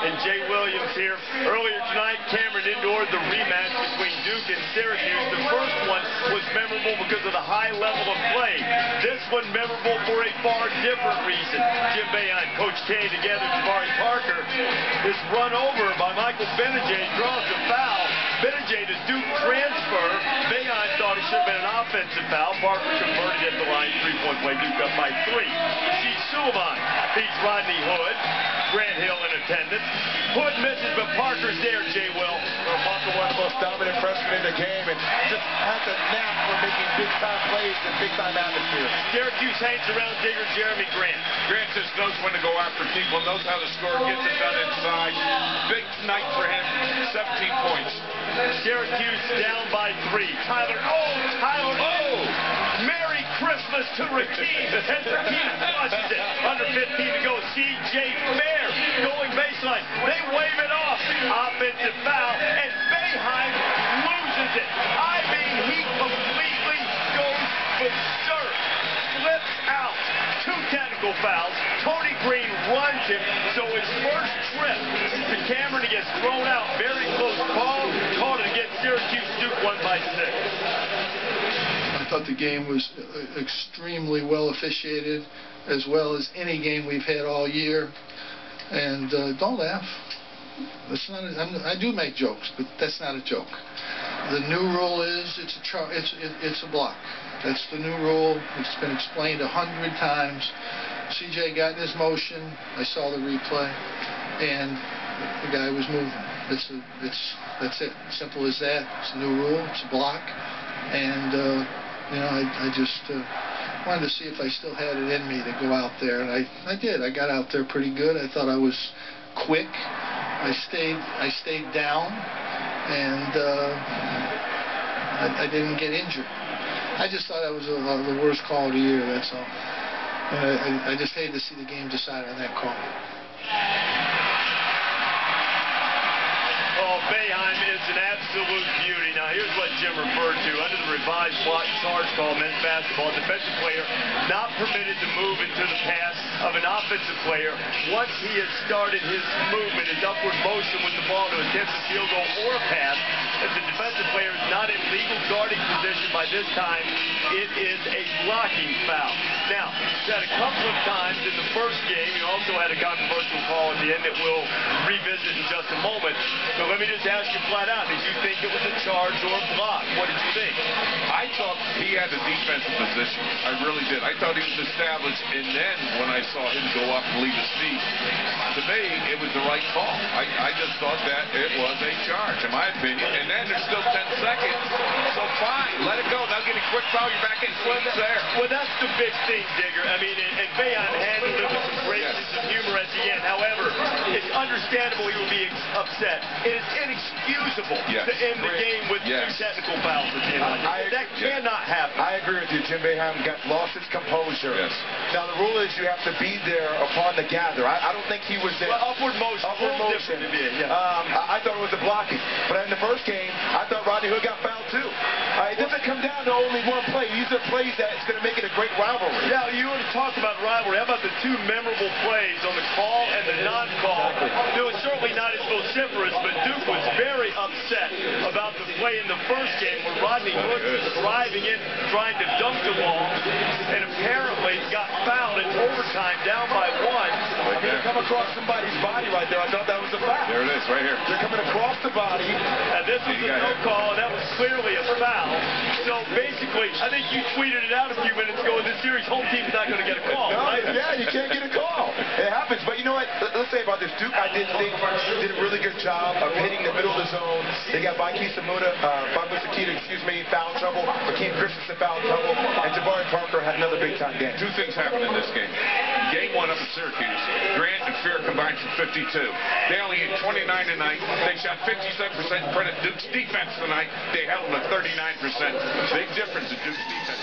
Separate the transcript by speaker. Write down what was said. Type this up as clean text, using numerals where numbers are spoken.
Speaker 1: and Jay Williams here. Earlier tonight, Cameron endured the rematch between Duke and Syracuse. The first one was memorable because of the high level of play. This one memorable for a far different reason. Jim Boeheim, Coach K together, Jabari Parker is run over by Michael Benajay, draws a foul. Benajay, the Duke transfer. Boeheim thought it should have been an offensive foul. Parker converted at the line, three-point play. Duke up by 3. Rashid Suleiman beats Rodney Hood. Grant Hill in attendance. Hood misses, but Parker's there, Jay Will.
Speaker 2: Parker, one of the most dominant freshmen in the game, and just has a knack for making big-time plays and big-time atmosphere.
Speaker 1: Syracuse hangs around Digger Jeremy Grant.
Speaker 3: Grant just knows when to go after people, knows how to score, gets it done inside. Big night for him, 17 points.
Speaker 1: Syracuse down by 3. Tyler, Merry Christmas to Rakeem, and Rakeem flushes it. Under 15 to go, C.J. Fair going baseline. They wave it off. Offensive foul, and Boeheim loses it. I mean, he completely goes berserk. Flips out. 2 technical fouls. Tony Green runs him, so his first trip to Cameron, he gets thrown out. Very close call. Called it against Syracuse. Duke won by 6.
Speaker 4: I thought the game was extremely well officiated, as well as any game we've had all year. And don't laugh. That's not. I do make jokes, but that's not a joke. The new rule is it's a block. That's the new rule. It's been explained 100 times. CJ got in his motion. I saw the replay, and the guy was moving. That's it. Simple as that. It's a new rule. It's a block, and you know, I just wanted to see if I still had it in me to go out there, and I did. I got out there pretty good. I thought I was quick. I stayed down, and I didn't get injured. I just thought I was the worst call of the year, that's all. And I just hated to see the game decided on that call.
Speaker 1: Oh, Boeheim is an absolute beauty. Now, here's what Jim referred to. Under the revised block charge call, men's basketball, defensive player not permitted to move into the pass of an offensive player once he has started his movement, his upward motion with the ball to attempt a field goal or a pass. If the defensive player is not in legal guarding position by this time, it is a blocking foul. Now, he's had a couple of times in the first game. He also had a controversial call at the end that we'll revisit in just a moment. But let me just ask you flat out, did you think it was a charge or a block? What did you think?
Speaker 3: I thought he had the defensive position. I really did. I thought he was established, and then when I saw him go up and leave his feet, to me, it was the right call. I just thought that it was a charge, in my opinion. And then there's still 10 seconds, so fine, let it go. Now get a quick foul, you're back in swings there.
Speaker 1: Well, that's the big thing, Digger. I mean, and Boeheim handled it with some great sense of humor at the end. However, it's understandable he would be upset. It is inexcusable to end the game with 2 technical fouls at the end. That cannot happen.
Speaker 2: I agree with you. Jim Boeheim lost his composure.
Speaker 3: Yes.
Speaker 2: Now, the rule is you have to be there upon the gather. I don't think he was there.
Speaker 1: Well, upward motion.
Speaker 2: Upward motion. I thought it was a blocking. But in the first game, I thought Rodney Hood got fouled too. It doesn't come down to only one play. These are plays that it's going to make it a great rivalry.
Speaker 1: Yeah, you want to talk about rivalry. How about the 2 memorable plays on the call and the non-call? It was certainly not as vociferous, but Duke was very upset about the play in the first game where Rodney Hood was driving in, trying to dunk the ball, and apparently got fouled in overtime, down by 1.
Speaker 2: I mean, to come across somebody's body right there, I thought that was a foul.
Speaker 3: There it is, right here.
Speaker 2: They're coming across the body.
Speaker 1: And this was a no call, and that was clearly a foul. So basically, I think you tweeted it out a few minutes ago in this series, home team's not going to get a call, right?
Speaker 2: Yeah, you can't get a call. It happens. But you know what? Let's say about this. Duke, I did think, did a really good job of hitting the middle of the zone. They got Baiki Samuna, foul trouble. Rakeem Christensen foul trouble. And Jabari Parker had another big-time game.
Speaker 3: 2 things happened in this game. Game 1 up at Syracuse, Grant and Fair combined for 52. They only hit 29 tonight. They shot 57%. Credit Duke's defense tonight. They held them at 39%. Big difference in Duke's defense.